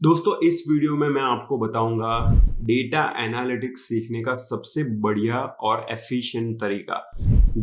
दोस्तों इस वीडियो में मैं आपको बताऊंगा डेटा एनालिटिक्स सीखने का सबसे बढ़िया और एफिशिएंट तरीका।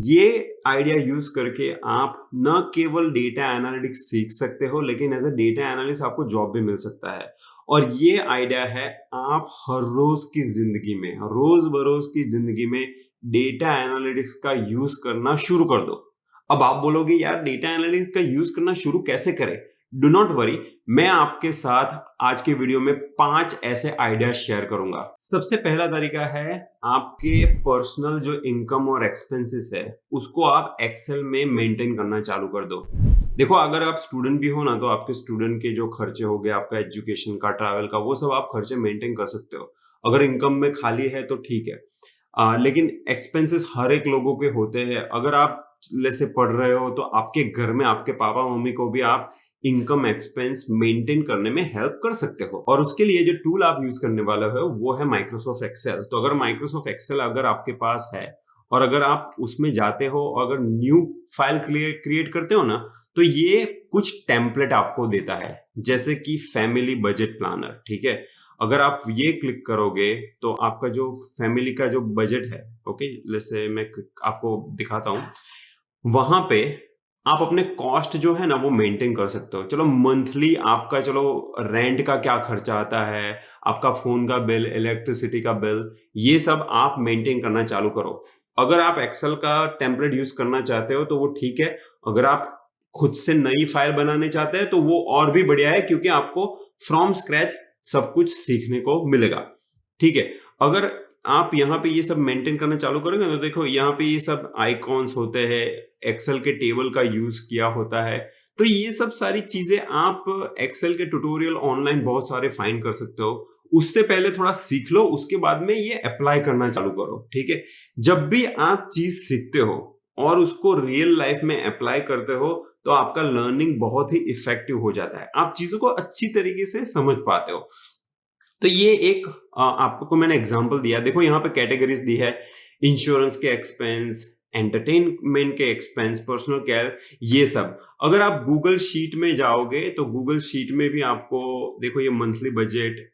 ये आइडिया यूज करके आप न केवल डेटा एनालिटिक्स सीख सकते हो लेकिन एज अ डेटा एनालिस्ट आपको जॉब भी मिल सकता है। और ये आइडिया है आप हर रोज की जिंदगी में रोज बरोज की जिंदगी में डेटा एनालिटिक्स का यूज करना शुरू कर दो। अब आप बोलोगे यार डेटा एनालिटिक्स का यूज करना शुरू कैसे करें। डू नॉट वरी, मैं आपके साथ आज के वीडियो में 5 ऐसे आइडिया शेयर करूंगा। सबसे पहला तरीका है आपके पर्सनल जो इनकम और एक्सपेंसेस है उसको आप एक्सेल में मेंटेन करना चालू कर दो। देखो अगर आप स्टूडेंट भी हो ना तो आपके स्टूडेंट के जो खर्चे हो गए, आपका एजुकेशन का, ट्रैवल का, वो सब आप खर्चे मेंटेन कर सकते हो। अगर इनकम में खाली है तो ठीक है। लेकिन एक्सपेंसेस हर एक लोगों के होते हैं। अगर आप से पढ़ रहे हो तो आपके घर में आपके पापा मम्मी को भी आप इनकम एक्सपेंस मेंटेन करने में हेल्प कर सकते हो। और उसके लिए जो टूल आप यूज करने वाले हो वो है माइक्रोसॉफ्ट एक्सेल। तो अगर माइक्रोसॉफ्ट एक्सेल अगर आपके पास है और अगर आप उसमें जाते हो, अगर न्यू फाइल क्रिएट करते हो ना, तो ये कुछ टेम्पलेट आपको देता है जैसे कि फैमिली बजट प्लानर। ठीक है, अगर आप ये क्लिक करोगे तो आपका जो फैमिली का जो बजट है, ओके, जैसे मैं आपको दिखाता हूं, वहां पे आप अपने कॉस्ट जो है ना वो मेंटेन कर सकते हो। चलो मंथली आपका, चलो रेंट का क्या खर्चा आता है, आपका फोन का बिल, इलेक्ट्रिसिटी का बिल, ये सब आप मेंटेन करना चालू करो। अगर आप एक्सेल का टेम्पलेट यूज करना चाहते हो तो वो ठीक है। अगर आप खुद से नई फाइल बनाने चाहते हैं तो वो और भी बढ़िया है क्योंकि आपको फ्रॉम स्क्रैच सब कुछ सीखने को मिलेगा। ठीक है, अगर आप यहाँ पे ये सब मेंटेन करना चालू करोगे तो देखो यहाँ पे ये सब आइकॉन्स होते हैं, एक्सेल के टेबल का यूज किया होता है। तो ये सब सारी चीजें आप एक्सेल के ट्यूटोरियल ऑनलाइन बहुत सारे फाइंड कर सकते हो। उससे पहले थोड़ा सीख लो, उसके बाद में ये अप्लाई करना चालू करो। ठीक है, जब भी आप चीज सीखते हो और उसको रियल लाइफ में अप्लाई करते हो तो आपका लर्निंग बहुत ही इफेक्टिव हो जाता है, आप चीजों को अच्छी तरीके से समझ पाते हो। तो ये एक आपको मैंने एग्जांपल दिया। देखो यहाँ पे कैटेगरीज दी है, इंश्योरेंस के एक्सपेंस, एंटरटेनमेंट के एक्सपेंस, पर्सनल केयर, ये सब। अगर आप गूगल शीट में जाओगे तो गूगल शीट में भी आपको देखो ये मंथली बजट,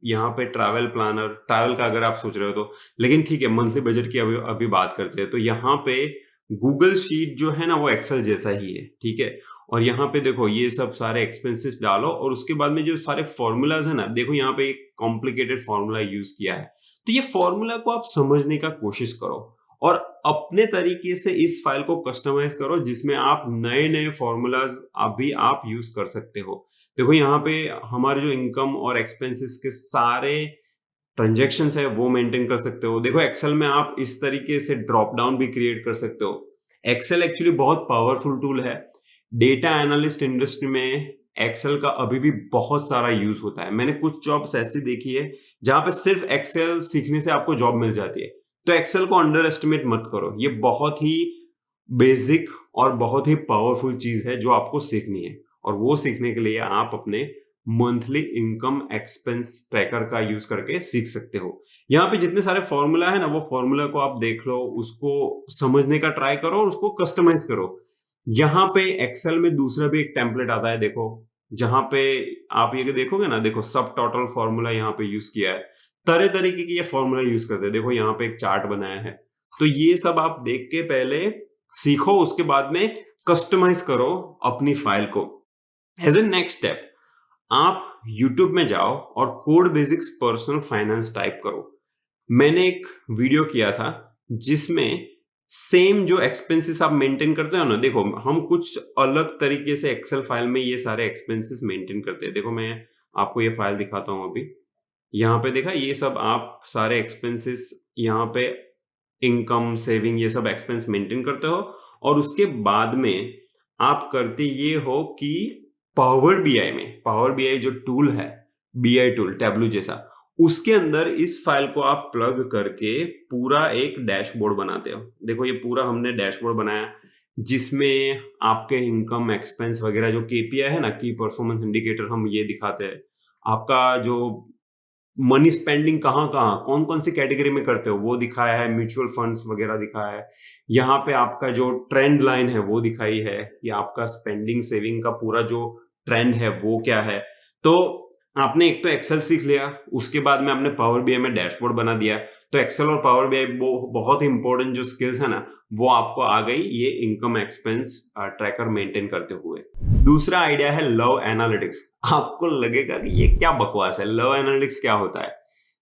यहाँ पे ट्रैवल प्लानर, ट्रैवल का अगर आप सोच रहे हो तो, लेकिन ठीक है मंथली बजट की अभी अभी बात करते हैं। तो यहाँ पे गूगल शीट जो है ना वो एक्सेल जैसा ही है। ठीक है, और यहाँ पे देखो ये सब सारे एक्सपेंसेस डालो और उसके बाद में जो सारे फॉर्मूलाज है ना, देखो यहाँ पे एक कॉम्प्लिकेटेड फॉर्मूला यूज किया है। तो ये फॉर्मूला को आप समझने का कोशिश करो और अपने तरीके से इस फाइल को कस्टमाइज करो जिसमें आप नए नए फॉर्मूलाज अभी आप यूज कर सकते हो। देखो यहाँ पे हमारे जो इनकम और एक्सपेंसेस के सारे ट्रांजेक्शन्स है वो मेंटेन कर सकते हो। देखो एक्सेल में आप इस तरीके से ड्रॉप डाउन भी क्रिएट कर सकते हो। एक्सेल एक्चुअली बहुत पावरफुल टूल है। डेटा एनालिस्ट इंडस्ट्री में एक्सेल का अभी भी बहुत सारा यूज होता है। मैंने कुछ जॉब्स ऐसी देखी है जहां पे सिर्फ एक्सेल सीखने से आपको जॉब मिल जाती है। तो एक्सेल को अंडर एस्टिमेट मत करो, ये बहुत ही बेसिक और बहुत ही पावरफुल चीज है जो आपको सीखनी है। और वो सीखने के लिए आप अपने मंथली इनकम एक्सपेंस ट्रैकर का यूज करके सीख सकते हो। यहाँ पे जितने सारे फॉर्मूला है ना वो फॉर्मूला को आप देख लो, उसको समझने का ट्राई करो और उसको कस्टमाइज करो। यहाँ पे एक्सेल में दूसरा भी एक टेम्पलेट आता है, देखो जहां पे आप ये देखोगे ना, देखो सब टोटल फॉर्मूला यहाँ पे यूज किया है। तरह तरीके की ये फॉर्मूला यूज करते हैं। देखो यहाँ पे एक चार्ट बनाया है। तो ये सब आप देख के पहले सीखो, उसके बाद में कस्टमाइज करो अपनी फाइल को। एज ए नेक्स्ट स्टेप आप YouTube में जाओ और code basics personal finance type करो। मैंने एक वीडियो किया था जिसमें सेम जो एक्सपेंसेस आप मेंटेन करते हो ना, देखो हम कुछ अलग तरीके से एक्सेल फाइल में ये सारे एक्सपेंसेस मेंटेन करते हैं। देखो मैं आपको ये फाइल दिखाता हूं अभी। यहाँ पे देखा ये सब आप सारे एक्सपेंसेस यहाँ पे इनकम, सेविंग, ये सब एक्सपेंस मेंटेन करते हो। और उसके बाद में आप करते ये हो कि पावर बीआई में, पावर बीआई जो टूल है, बीआई टूल टैब्लू जैसा, उसके अंदर इस फाइल को आप प्लग करके पूरा एक डैशबोर्ड बनाते हो। देखो ये पूरा हमने डैशबोर्ड बनाया जिसमें आपके इनकम एक्सपेंस वगैरह जो केपीआई है ना, की परफॉर्मेंस इंडिकेटर, हम ये दिखाते हैं। आपका जो मनी स्पेंडिंग कहाँ कहाँ कौन कौन सी कैटेगरी में करते हो वो दिखाया है, म्यूचुअल फंड्स वगैरह दिखाया है। यहाँ पे आपका जो ट्रेंड लाइन है वो दिखाई है, या आपका स्पेंडिंग सेविंग का पूरा जो ट्रेंड है वो क्या है। तो आपने एक तो एक्सेल सीख लिया, उसके बाद में आपने पावर बीआई में डैशबोर्ड बना दिया। तो एक्सेल और पावर बीआई वो बहुत ही इंपॉर्टेंट जो स्किल्स है ना, वो आपको आ गई ये इनकम एक्सपेंस ट्रैकर मेंटेन करते हुए। दूसरा आइडिया है लव एनालिटिक्स। आपको लगेगा कि ये क्या बकवास है, लव एनालिटिक्स क्या होता है?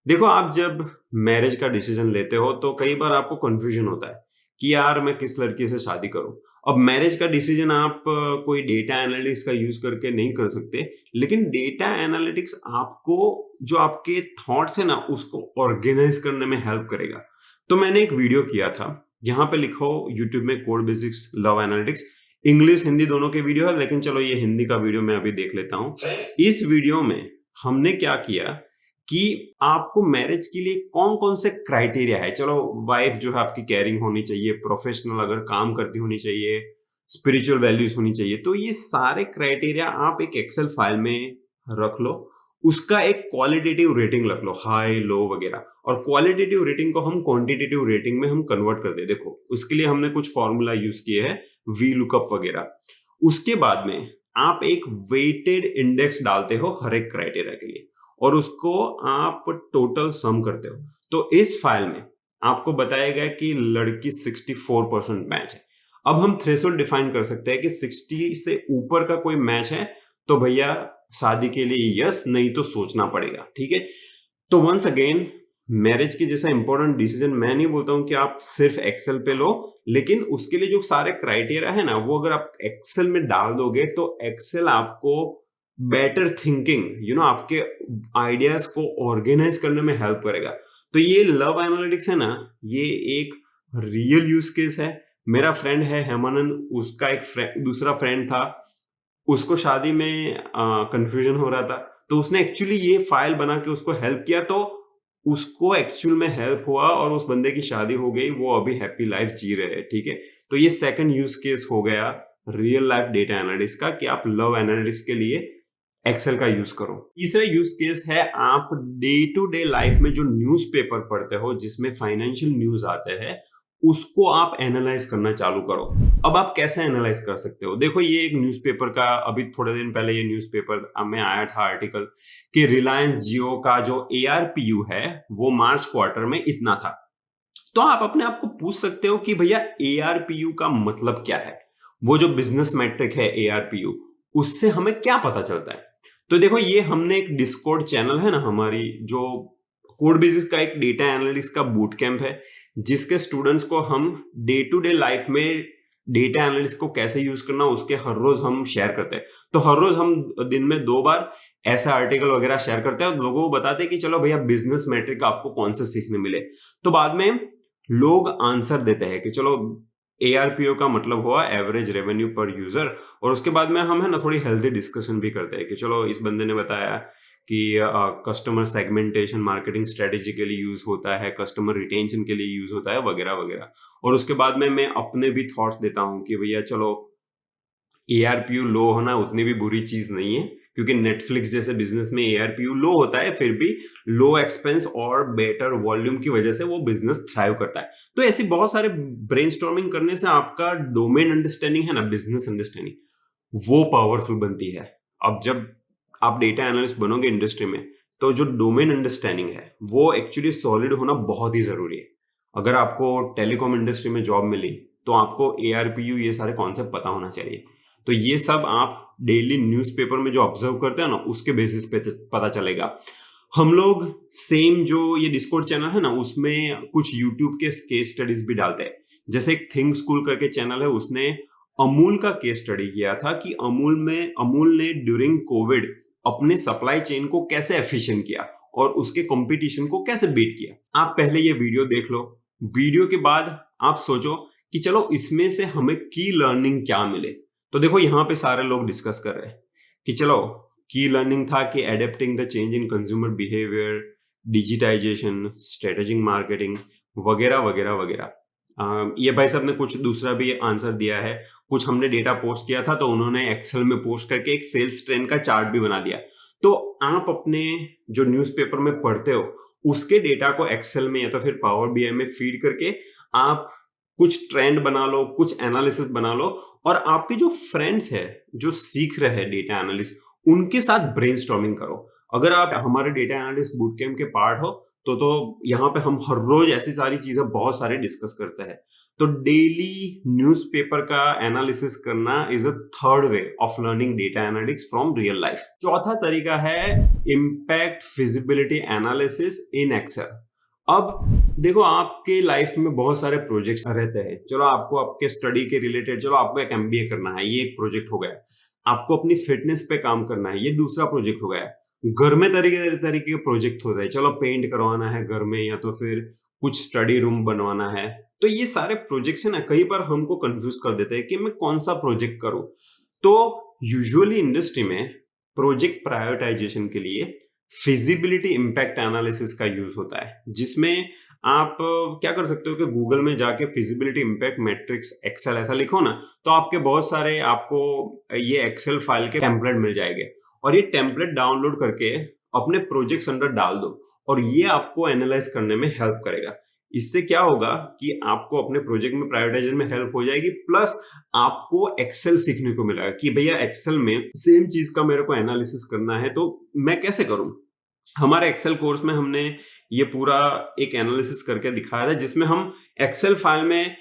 देखो, आप जब मैरिज का डिसीजन लेते हो तो कई बार आपको कंफ्यूजन होता है कि यार मैं किस लड़की से शादी करूं। अब मैरिज का डिसीजन आप कोई डेटा एनालिटिक्स का यूज करके नहीं कर सकते, लेकिन डेटा एनालिटिक्स आपको जो आपके थॉट्स है ना उसको ऑर्गेनाइज करने में हेल्प करेगा। तो मैंने एक वीडियो किया था, यहाँ पे लिखो यूट्यूब में code basics love analytics, English Hindi दोनों के वीडियो है, लेकिन चलो ये हिंदी का वीडियो मैं अभी देख लेता हूँ। इस वीडियो में हमने क्या किया कि आपको मैरिज के लिए कौन कौन से क्राइटेरिया है। चलो, वाइफ जो है आपकी केयरिंग होनी चाहिए, प्रोफेशनल अगर काम करती होनी चाहिए, स्पिरिचुअल वैल्यूज होनी चाहिए। तो ये सारे क्राइटेरिया आप एक एक्सेल फाइल में रख लो, उसका एक क्वालिटेटिव रेटिंग रख लो, हाई लो वगैरह, और क्वालिटेटिव रेटिंग को हम क्वांटिटेटिव रेटिंग में हम कन्वर्ट कर दे। देखो, उसके लिए हमने कुछ फॉर्मूला यूज किए हैं, वी लुकअप वगैरह। उसके बाद में आप एक वेटेड इंडेक्स डालते हो हर एक क्राइटेरिया के लिए, और उसको आप टोटल सम करते हो। तो इस फाइल में आपको बताया गया कि लड़की 64% मैच है। अब हम थ्रेशोल्ड डिफाइन कर सकते हैं कि 60 से ऊपर का कोई मैच है तो भैया शादी के लिए यस, नहीं तो सोचना पड़ेगा। ठीक है, तो वंस अगेन, मैरिज के जैसा इंपॉर्टेंट डिसीजन मैं नहीं बोलता हूं कि आप सिर्फ एक्सेल पे लो, लेकिन उसके लिए जो सारे क्राइटेरिया है ना, वो अगर आप एक्सेल में डाल दोगे तो एक्सेल आपको बेटर थिंकिंग आपके आइडियाज को ऑर्गेनाइज करने में हेल्प करेगा। तो ये लव एनालिटिक्स है ना, ये एक रियल यूज केस है। मेरा फ्रेंड है हेमानंद, उसका एक दूसरा फ्रेंड था, उसको शादी में कंफ्यूजन हो रहा था, तो उसने एक्चुअली ये फाइल बना के उसको हेल्प किया, तो उसको एक्चुअल में हेल्प हुआ और उस बंदे की शादी हो गई, वो अभी हैप्पी लाइफ जी रहे हैं। ठीक है, तो ये सेकंड यूज केस हो गया रियल लाइफ डेटा एनालिटिक्स का कि आप लव एनालिटिक्स के लिए एक्सेल का यूज करो। तीसरा यूज केस है, आप डे टू डे लाइफ में जो न्यूज़पेपर पढ़ते हो जिसमें फाइनेंशियल न्यूज आते हैं, उसको आप एनालाइज करना चालू करो। अब आप कैसे एनालाइज कर सकते हो? देखो, ये एक न्यूज़पेपर का, अभी थोड़े दिन पहले ये न्यूज़पेपर में आया था आर्टिकल कि रिलायंस जियो का जो ARPU है वो मार्च क्वार्टर में इतना था। तो आप अपने आप को पूछ सकते हो कि भैया ARPU का मतलब क्या है? वो जो बिजनेस मैट्रिक है ARPU, उससे हमें क्या पता चलता है? तो देखो, ये हमने एक डिस्कॉर्ड चैनल है ना हमारी, जो कोड बेसिस का एक डेटा एनालिटिक्स का बूट कैंप है, जिसके स्टूडेंट्स को हम डे टू डे लाइफ में डेटा एनालिटिक्स को कैसे यूज करना उसके हर रोज हम शेयर करते हैं। तो हर रोज हम दिन में 2 बार ऐसा आर्टिकल वगैरह शेयर करते हैं और लोगों को बताते हैं कि चलो भैया बिजनेस मैट्रिक आपको कौन से सीखने मिले। तो बाद में लोग आंसर देते हैं कि चलो ARPO का मतलब हुआ एवरेज रेवेन्यू पर यूजर, और उसके बाद में हम है ना थोड़ी हेल्दी डिस्कशन भी करते हैं कि चलो इस बंदे ने बताया कि कस्टमर सेगमेंटेशन मार्केटिंग स्ट्रेटेजी के लिए यूज होता है, कस्टमर रिटेंशन के लिए यूज होता है वगैरह वगैरह। और उसके बाद में मैं अपने भी थॉट्स देता हूँ कि भैया चलो ARPU लो होना उतनी भी बुरी चीज नहीं है, क्योंकि नेटफ्लिक्स जैसे बिजनेस में ARPU लो होता है, फिर भी लो एक्सपेंस और बेटर वॉल्यूम की वजह से वो बिजनेस थ्राइव करता है। तो ऐसी बहुत सारे ब्रेनस्टॉर्मिंग करने से आपका डोमेन अंडरस्टैंडिंग है ना, बिजनेस अंडरस्टैंडिंग, वो पावरफुल बनती है। अब जब आप डेटा एनालिस्ट बनोगे इंडस्ट्री में, तो जो डोमेन अंडरस्टैंडिंग है वो एक्चुअली सॉलिड होना बहुत ही जरूरी है। अगर आपको टेलीकॉम इंडस्ट्री में जॉब मिली तो आपको ARPU ये सारे कॉन्सेप्ट पता होना चाहिए। तो ये सब आप डेली न्यूज़पेपर में जो ऑब्जर्व करते हैं ना, उसके बेसिस पे पता चलेगा। हम लोग सेम जो ये डिस्कॉर्ड चैनल है ना, उसमें कुछ यूट्यूब के केस स्टडीज भी डालते हैं। जैसे एक थिंक स्कूल करके चैनल है, उसने अमूल का केस स्टडी किया था कि अमूल ने ड्यूरिंग कोविड अपने सप्लाई चेन को कैसे एफिशिएंट किया और उसके कंपटीशन को कैसे बीट किया। आप पहले ये वीडियो देख लो, वीडियो के बाद आप सोचो कि चलो इसमें से हमें की लर्निंग क्या मिले। तो देखो, यहाँ पे सारे लोग डिस्कस कर रहे हैं कि चलो की लर्निंग था कि adapting the change in consumer behaviour, digitisation, strategic marketing वगैरह वगैरह वगैरह। ये भाई साहब ने कुछ दूसरा भी आंसर दिया है। कुछ हमने डेटा पोस्ट किया था तो उन्होंने एक्सेल में पोस्ट करके एक सेल्स ट्रेंड का चार्ट भी बना दिया। तो आप अपने जो न्यूज़पेपर में पढ़ते हो उसके डेटा को एक्सेल में या तो फिर पावर BI में फीड करके आप कुछ ट्रेंड बना लो, कुछ एनालिसिस बना लो, और आपके जो फ्रेंड्स है जो सीख रहे हैं डेटा एनालिसिस, उनके साथ ब्रेनस्टॉर्मिंग करो। अगर आप हमारे डेटा एनालिस्ट बूट कैम्प के पार्ट हो तो यहाँ पे हम हर रोज ऐसी सारी चीजें बहुत सारे डिस्कस करते हैं। तो डेली न्यूज़पेपर का एनालिसिस करना is a third way of learning data analytics from real life. चौथा तरीका है impact feasibility analysis in Excel. अब देखो, आपके लाइफ में बहुत सारे प्रोजेक्ट्स रहते हैं। चलो आपको आपके स्टडी के रिलेटेड, चलो आपको एक एमबीए करना है, ये एक प्रोजेक्ट हो गया। आपको अपनी फिटनेस पे काम करना है, ये दूसरा प्रोजेक्ट हो गया। घर में तरीके तरीके के प्रोजेक्ट होते हैं, चलो पेंट करवाना है घर में, या तो फिर कुछ स्टडी रूम बनवाना है। तो ये सारे प्रोजेक्ट्स है ना, कई बार हमको कंफ्यूज कर देते हैं कि मैं कौन सा प्रोजेक्ट करूं। तो यूजुअली इंडस्ट्री में प्रोजेक्ट प्रायोरिटाइजेशन के लिए फिजिबिलिटी इम्पैक्ट एनालिसिस का यूज होता है, जिसमें आप क्या कर सकते हो कि गूगल में जाके फिजिबिलिटी इम्पैक्ट मैट्रिक्स एक्सेल ऐसा लिखो ना, तो आपके बहुत सारे आपको ये एक्सेल फाइल के टेम्पलेट मिल जाएंगे, और ये टेम्पलेट डाउनलोड करके अपने प्रोजेक्ट्स अंदर डाल दो, और ये आपको एनालाइज करने में हेल्प करेगा। इससे क्या होगा कि आपको अपने प्रोजेक्ट में प्रायोरिटाइजेशन में हेल्प हो जाएगी, प्लस आपको एक्सेल सीखने को मिलेगा कि भैया एक्सेल में सेम चीज का मेरे को एनालिसिस करना है तो मैं कैसे करूं। हमारे एक्सेल कोर्स में हमने ये पूरा एक एनालिसिस करके दिखाया था, जिसमें हम एक्सेल फाइल में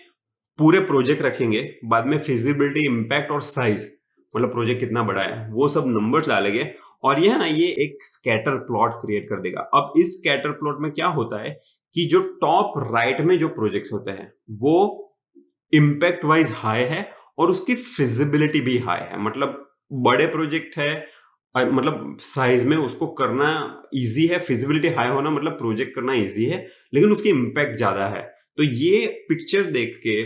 पूरे प्रोजेक्ट रखेंगे, बाद में फिजिबिलिटी इम्पैक्ट और साइज, मतलब प्रोजेक्ट कितना बड़ा है वो सब नंबर्स डालेंगे, और ये है ना, ये एक स्कैटर प्लॉट क्रिएट कर देगा। अब इस स्कैटर प्लॉट में क्या होता है कि जो टॉप राइट में जो प्रोजेक्ट्स होते हैं वो इम्पैक्ट वाइज हाई है, और उसकी फिजिबिलिटी भी हाई है। मतलब बड़े प्रोजेक्ट है, मतलब साइज में उसको करना इजी है, फिजिबिलिटी हाई होना मतलब प्रोजेक्ट करना इजी है, लेकिन उसकी इम्पैक्ट ज्यादा है। तो ये पिक्चर देख के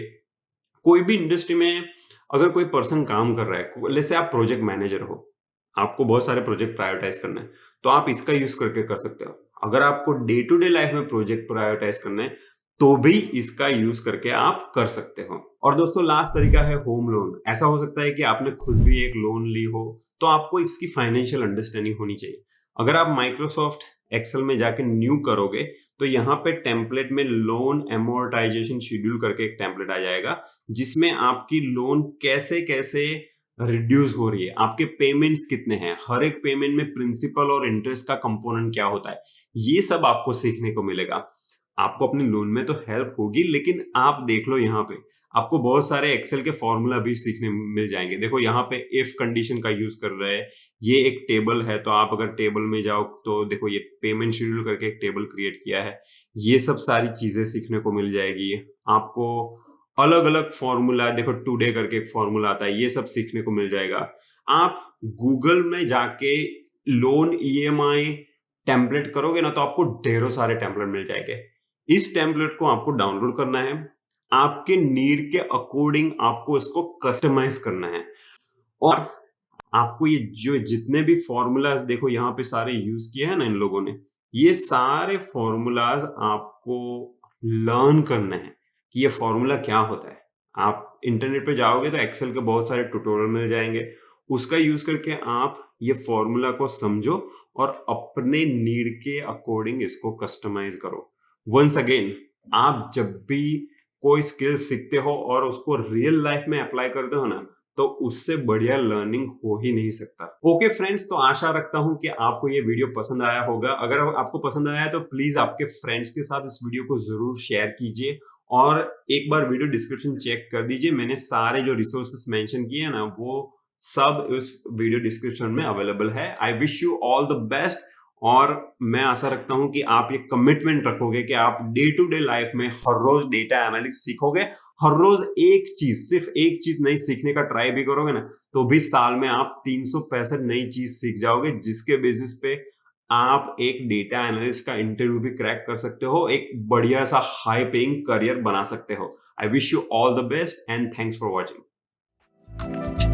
कोई भी इंडस्ट्री में अगर कोई पर्सन काम कर रहा है, जैसे आप प्रोजेक्ट मैनेजर हो, आपको बहुत सारे प्रोजेक्ट प्रायोरिटाइज करना है, तो आप इसका यूज करके कर सकते हो। अगर आपको डे टू डे लाइफ में प्रोजेक्ट प्रायोरिटाइज करना है, तो भी इसका यूज करके आप कर सकते हो। और दोस्तों, लास्ट तरीका है होम लोन। ऐसा हो सकता है कि आपने खुद भी एक लोन ली हो, तो आपको इसकी फाइनेंशियल अंडरस्टैंडिंग होनी चाहिए। अगर आप माइक्रोसॉफ्ट एक्सेल में जाके न्यू करोगे, तो यहाँ पे टेम्पलेट में लोन एमोर्टाइजेशन शेड्यूल करके एक टेम्पलेट आ जाएगा, जिसमें आपकी लोन कैसे कैसे रिड्यूस हो रही है, आपके पेमेंट्स कितने हैं, हर एक पेमेंट में प्रिंसिपल और इंटरेस्ट का कंपोनेंट क्या होता है, ये सब आपको सीखने को मिलेगा। आपको अपने लोन में तो हेल्प होगी, लेकिन आप देख लो यहाँ पे आपको बहुत सारे एक्सेल के फॉर्मूला भी सीखने मिल जाएंगे। देखो यहाँ पे इफ कंडीशन का यूज कर रहे हैं, ये एक टेबल है, तो आप अगर टेबल में जाओ तो देखो ये पेमेंट शेड्यूल करके एक टेबल क्रिएट किया है। ये सब सारी चीजें सीखने को मिल जाएगी आपको। अलग अलग फॉर्मूला, देखो टुडे करके एक फॉर्मूला आता है, ये सब सीखने को मिल जाएगा। आप गूगल में जाके लोन ईएमआई टेम्पलेट करोगे ना, तो आपको ढेरों सारे टेम्पलेट मिल जाएंगे। इस टेम्पलेट को आपको डाउनलोड करना है, आपके नीड के अकॉर्डिंग आपको इसको कस्टमाइज करना है, और आपको ये जो जितने भी फॉर्मूलाज देखो यहाँ पे सारे यूज किए हैं ना इन लोगों ने, ये सारे फॉर्मूलाज आपको लर्न करने हैं कि ये फॉर्मूला क्या होता है। आप इंटरनेट पे जाओगे तो एक्सेल के बहुत सारे ट्यूटोरियल मिल जाएंगे, उसका यूज करके आप ये फॉर्मूला को समझो और अपने नीड के अकॉर्डिंग इसको कस्टमाइज करो। वंस अगेन, आप जब भी कोई स्किल सीखते हो और उसको रियल लाइफ में अप्लाई करते हो ना, तो उससे बढ़िया लर्निंग हो ही नहीं सकता। ओके फ्रेंड्स, तो आशा रखता हूं कि आपको ये वीडियो पसंद आया होगा। अगर आपको पसंद आया है तो प्लीज आपके फ्रेंड्स के साथ इस वीडियो को जरूर शेयर कीजिए, और एक बार वीडियो डिस्क्रिप्शन चेक कर दीजिए। मैंने सारे जो रिसोर्सेस मेंशन किए हैं ना, वो सब उस वीडियो डिस्क्रिप्शन में अवेलेबल है। I wish you all the best, और मैं आशा रखता हूं कि आप ये कमिटमेंट रखोगे कि आप डे टू डे लाइफ में हर रोज डेटा एनालिटिक्स सीखोगे। हर रोज एक चीज, सिर्फ एक चीज नई सीखने का ट्राई भी करोगे ना, तो भी साल में आप 365 नई चीज सीख जाओगे, जिसके बेसिस पे आप एक डेटा एनालिस्ट का इंटरव्यू भी क्रैक कर सकते हो, एक बढ़िया सा हाई पेइंग करियर बना सकते हो। I wish you all the best and thanks for watching.